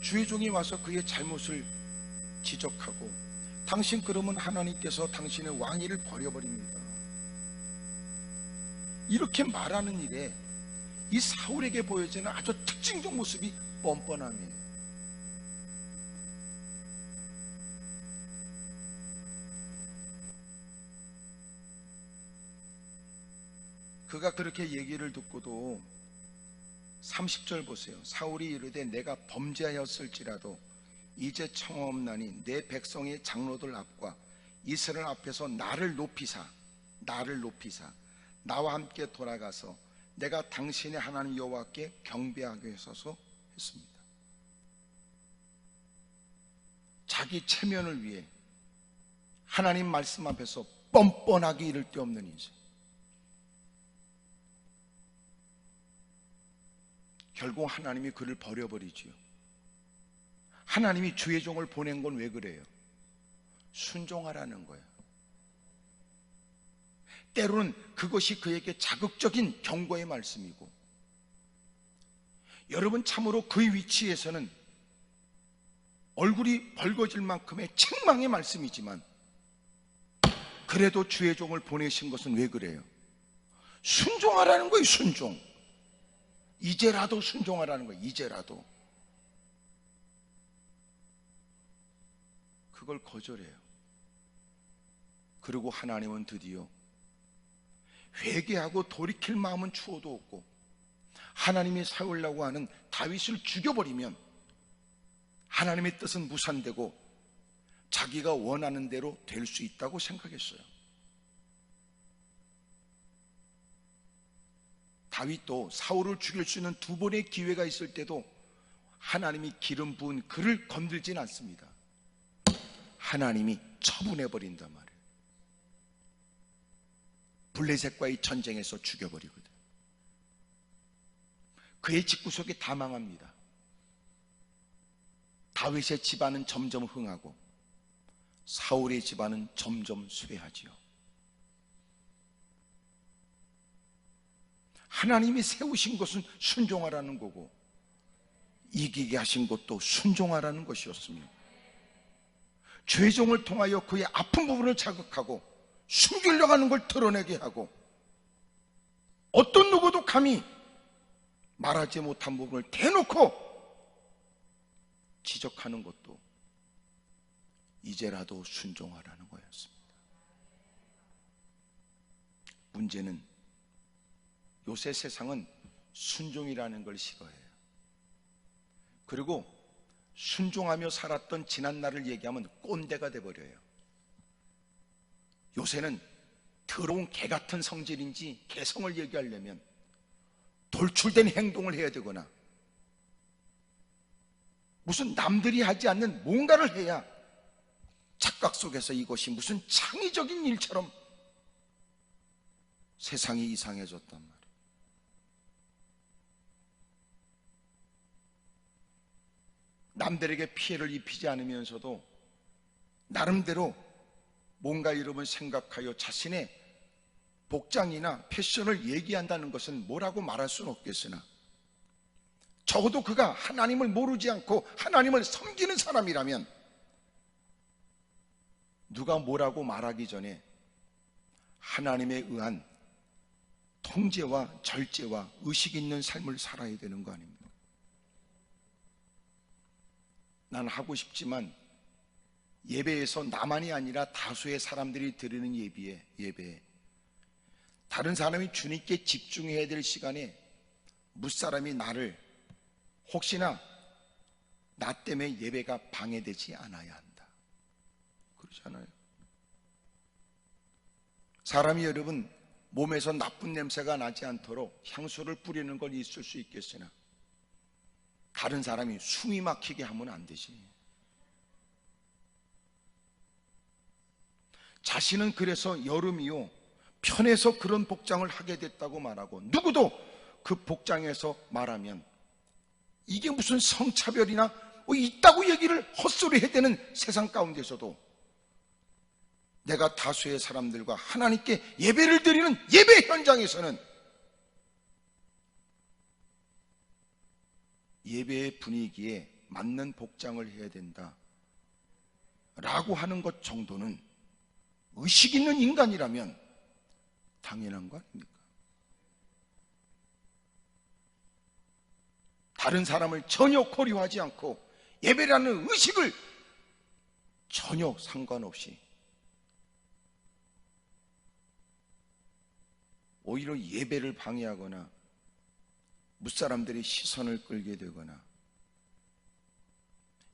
주의 종이 와서 그의 잘못을 지적하고, 당신 그러면 하나님께서 당신의 왕위를 버려버립니다. 이렇게 말하는 일에 이 사울에게 보여지는 아주 특징적 모습이 뻔뻔함이에요. 그가 그렇게 얘기를 듣고도 30절 보세요. 사울이 이르되 내가 범죄하였을지라도 이제 청하옵나니 내 백성의 장로들 앞과 이스라엘 앞에서 나를 높이사 나와 함께 돌아가서 내가 당신의 하나님 여호와께 경배하게 하소서 했습니다. 자기 체면을 위해 하나님 말씀 앞에서 뻔뻔하게 이를 데 없는 인생. 결국 하나님이 그를 버려버리지요. 하나님이 주의 종을 보낸 건 왜 그래요? 순종하라는 거예요. 때로는 그것이 그에게 자극적인 경고의 말씀이고, 여러분 참으로 그 위치에서는 얼굴이 벌거질 만큼의 책망의 말씀이지만, 그래도 주의 종을 보내신 것은 왜 그래요? 순종하라는 거예요. 순종. 이제라도 순종하라는 거예요. 이제라도. 그걸 거절해요. 그리고 하나님은 드디어 회개하고 돌이킬 마음은 추호도 없고, 하나님이 세우려고 하는 다윗을 죽여버리면 하나님의 뜻은 무산되고 자기가 원하는 대로 될 수 있다고 생각했어요. 다윗도 사울을 죽일 수 있는 두 번의 기회가 있을 때도 하나님이 기름 부은 그를 건들진 않습니다. 하나님이 처분해버린단 말이에요. 블레셋과의 전쟁에서 죽여버리거든. 그의 집구석이 다 망합니다. 다윗의 집안은 점점 흥하고 사울의 집안은 점점 쇠하지요. 하나님이 세우신 것은 순종하라는 거고, 이기게 하신 것도 순종하라는 것이었으며, 죄종을 통하여 그의 아픈 부분을 자극하고 숨기려고 하는 걸 드러내게 하고, 어떤 누구도 감히 말하지 못한 부분을 대놓고 지적하는 것도 이제라도 순종하라는 거였습니다. 문제는 요새 세상은 순종이라는 걸 싫어해요. 그리고 순종하며 살았던 지난 날을 얘기하면 꼰대가 돼버려요. 요새는 더러운 개 같은 성질인지 개성을 얘기하려면 돌출된 행동을 해야 되거나 무슨 남들이 하지 않는 뭔가를 해야 착각 속에서 이것이 무슨 창의적인 일처럼 세상이 이상해졌단 말이에요. 남들에게 피해를 입히지 않으면서도 나름대로 뭔가 여러분 생각하여 자신의 복장이나 패션을 얘기한다는 것은 뭐라고 말할 수는 없겠으나 적어도 그가 하나님을 모르지 않고 하나님을 섬기는 사람이라면 누가 뭐라고 말하기 전에 하나님에 의한 통제와 절제와 의식 있는 삶을 살아야 되는 거 아닙니까? 난 하고 싶지만 예배에서 나만이 아니라 다수의 사람들이 드리는 예배에 다른 사람이 주님께 집중해야 될 시간에 무사람이 나를 혹시나 나 때문에 예배가 방해되지 않아야 한다. 그렇잖아요. 사람이 여러분 몸에서 나쁜 냄새가 나지 않도록 향수를 뿌리는 건 있을 수 있겠으나 다른 사람이 숨이 막히게 하면 안 되지. 자신은 그래서 여름이요 편해서 그런 복장을 하게 됐다고 말하고 누구도 그 복장에서 말하면 이게 무슨 성차별이나 뭐 있다고 얘기를 헛소리 해야 되는 세상 가운데서도 내가 다수의 사람들과 하나님께 예배를 드리는 예배 현장에서는 예배의 분위기에 맞는 복장을 해야 된다 라고 하는 것 정도는 의식 있는 인간이라면 당연한 거 아닙니까? 다른 사람을 전혀 고려하지 않고 예배라는 의식을 전혀 상관없이 오히려 예배를 방해하거나 무사람들의 시선을 끌게 되거나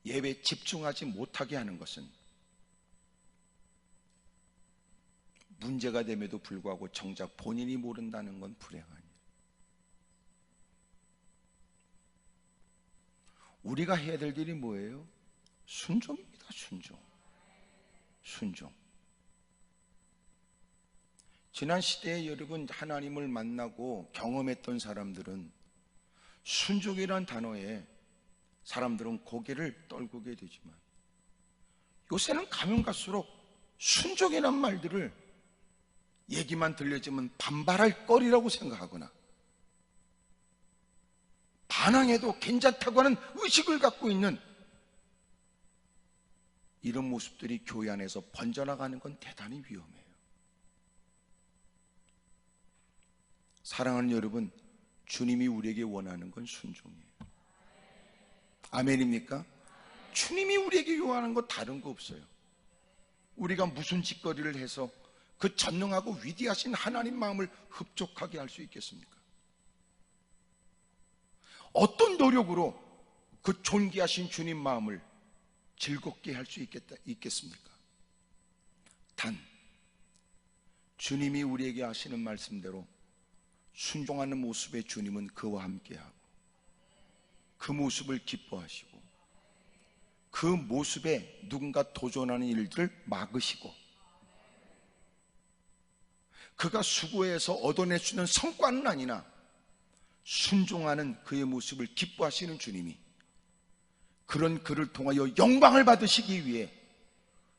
예배에 집중하지 못하게 하는 것은 문제가 됨에도 불구하고 정작 본인이 모른다는 건 불행하니 우리가 해야 될 일이 뭐예요? 순종입니다. 순종. 지난 시대에 여러분 하나님을 만나고 경험했던 사람들은 순종이란 단어에 사람들은 고개를 떨구게 되지만 요새는 가면 갈수록 순종이란 말들을 얘기만 들려지면 반발할 거리라고 생각하거나 반항해도 괜찮다고 하는 의식을 갖고 있는 이런 모습들이 교회 안에서 번져나가는 건 대단히 위험해요. 사랑하는 여러분, 주님이 우리에게 원하는 건 순종이에요. 아멘입니까? 주님이 우리에게 요구하는 거 다른 거 없어요. 우리가 무슨 짓거리를 해서 그 전능하고 위대하신 하나님 마음을 흡족하게 할 수 있겠습니까? 어떤 노력으로 그 존귀하신 주님 마음을 즐겁게 할 수 있겠습니까? 단 주님이 우리에게 하시는 말씀대로 순종하는 모습의 주님은 그와 함께하고 그 모습을 기뻐하시고 그 모습에 누군가 도전하는 일들을 막으시고 그가 수고해서 얻어낼 수 있는 성과는 아니나 순종하는 그의 모습을 기뻐하시는 주님이 그런 그를 통하여 영광을 받으시기 위해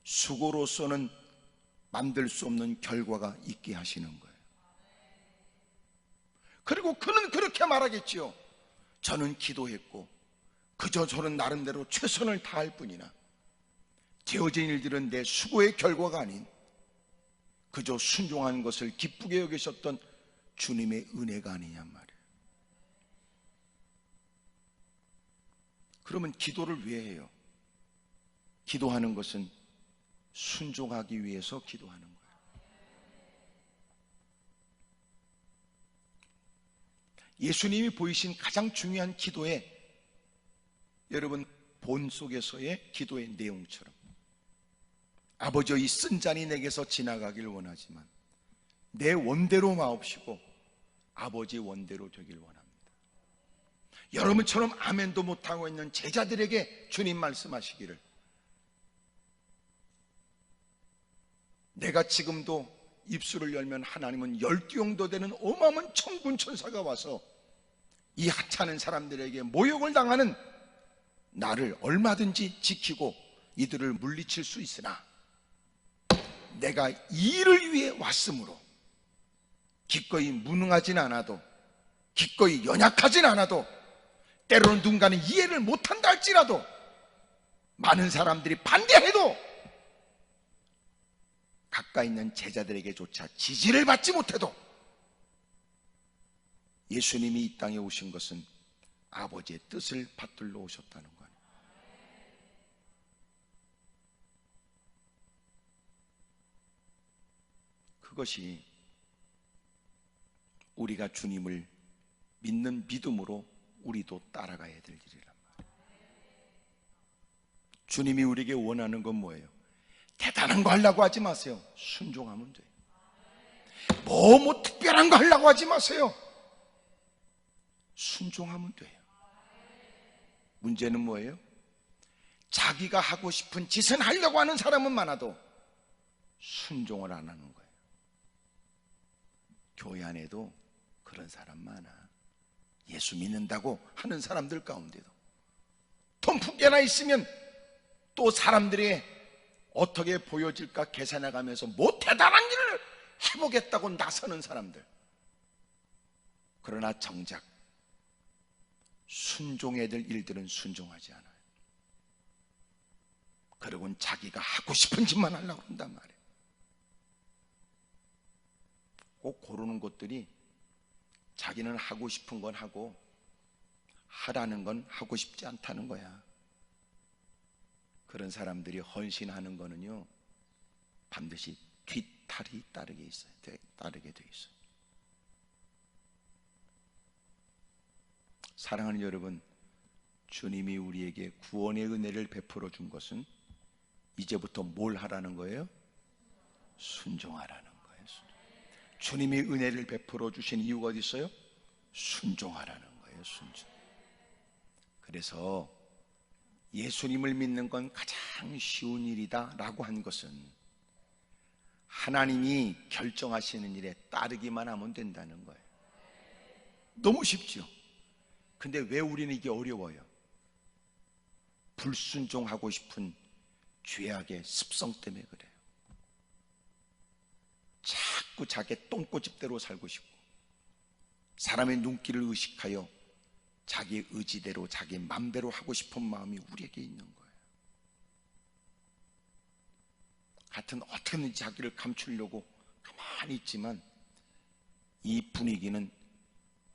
수고로서는 만들 수 없는 결과가 있게 하시는 거예요. 그리고 그는 그렇게 말하겠지요. 저는 기도했고 그저 저는 나름대로 최선을 다할 뿐이나 되어진 일들은 내 수고의 결과가 아닌 그저 순종한 것을 기쁘게 여기셨던 주님의 은혜가 아니냔 말이에요. 그러면 기도를 왜 해요? 기도하는 것은 순종하기 위해서 기도하는 거예요. 예수님이 보이신 가장 중요한 기도에 여러분 본 속에서의 기도의 내용처럼 아버지여 이 쓴 잔이 내게서 지나가길 원하지만 내 원대로 마옵시고 아버지 원대로 되길 원합니다. 여러분처럼 아멘도 못하고 있는 제자들에게 주님 말씀하시기를, 내가 지금도 입술을 열면 하나님은 12용도 되는 어마어마한 천군 천사가 와서 이 하찮은 사람들에게 모욕을 당하는 나를 얼마든지 지키고 이들을 물리칠 수 있으나 내가 이 일을 위해 왔으므로 기꺼이 무능하진 않아도, 기꺼이 연약하진 않아도, 때로는 누군가는 이해를 못한다 할지라도, 많은 사람들이 반대해도 가까이 있는 제자들에게조차 지지를 받지 못해도 예수님이 이 땅에 오신 것은 아버지의 뜻을 받들러 오셨다는 거예요. 그것이 우리가 주님을 믿는 믿음으로 우리도 따라가야 될 일이란 말이에요. 주님이 우리에게 원하는 건 뭐예요? 대단한 거 하려고 하지 마세요. 순종하면 돼요. 뭐 특별한 거 하려고 하지 마세요. 순종하면 돼요. 문제는 뭐예요? 자기가 하고 싶은 짓은 하려고 하는 사람은 많아도 순종을 안 하는 거예요. 교회 안에도 그런 사람 많아. 예수 믿는다고 하는 사람들 가운데도 돈 푼개나 있으면 또 사람들이 어떻게 보여질까 계산해가면서 뭐 대단한 일을 해보겠다고 나서는 사람들. 그러나 정작 순종해야 될 일들은 순종하지 않아요. 그러고는 자기가 하고 싶은 짓만 하려고 한단 말이에요. 꼭 고르는 것들이 자기는 하고 싶은 건 하고 하라는 건 하고 싶지 않다는 거야. 그런 사람들이 헌신하는 거는요, 반드시 뒤탈이 따르게 돼 있어요. 사랑하는 여러분, 주님이 우리에게 구원의 은혜를 베풀어 준 것은 이제부터 뭘 하라는 거예요? 순종하라는 거예요. 주님이 은혜를 베풀어 주신 이유가 어디 있어요? 순종하라는 거예요. 순종. 그래서 예수님을 믿는 건 가장 쉬운 일이다 라고 한 것은 하나님이 결정하시는 일에 따르기만 하면 된다는 거예요. 너무 쉽죠. 근데 왜 우리는 이게 어려워요? 불순종하고 싶은 죄악의 습성 때문에 그래요. 자꾸 자기 똥꼬집대로 살고 싶고 사람의 눈길을 의식하여 자기 의지대로 자기 맘대로 하고 싶은 마음이 우리에게 있는 거예요. 하여튼 어떻게든지 자기를 감추려고 가만히 있지만 이 분위기는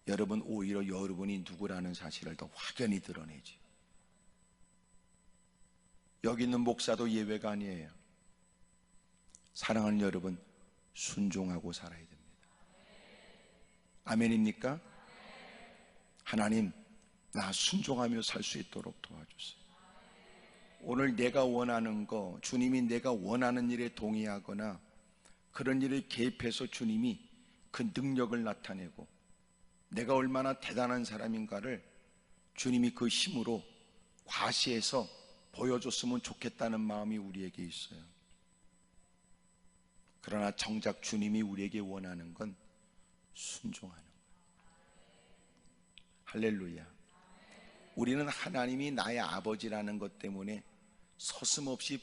여러분 오히려 여러분이 누구라는 사실을 더 확연히 드러내지. 여기 있는 목사도 예외가 아니에요. 사랑하는 여러분, 순종하고 살아야 됩니다. 아멘입니까? 하나님, 나 순종하며 살 수 있도록 도와주세요. 오늘 내가 원하는 거, 주님이 내가 원하는 일에 동의하거나 그런 일에 개입해서 주님이 그 능력을 나타내고 내가 얼마나 대단한 사람인가를 주님이 그 힘으로 과시해서 보여줬으면 좋겠다는 마음이 우리에게 있어요. 그러나 정작 주님이 우리에게 원하는 건 순종하는 거예요. 할렐루야. 우리는 하나님이 나의 아버지라는 것 때문에 서슴없이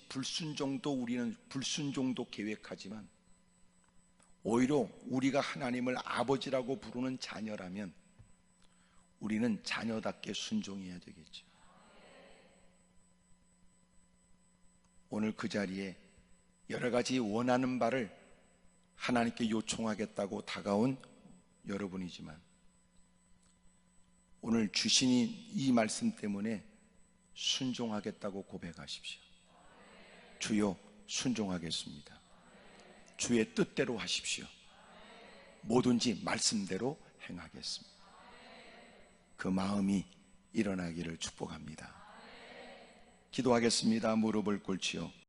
우리는 불순종도 계획하지만 오히려 우리가 하나님을 아버지라고 부르는 자녀라면 우리는 자녀답게 순종해야 되겠죠. 오늘 그 자리에 여러 가지 원하는 바를 하나님께 요청하겠다고 다가온 여러분이지만 오늘 주신 이 말씀 때문에 순종하겠다고 고백하십시오. 주여, 순종하겠습니다. 주의 뜻대로 하십시오. 뭐든지 말씀대로 행하겠습니다. 그 마음이 일어나기를 축복합니다. 기도하겠습니다. 무릎을 꿇지요.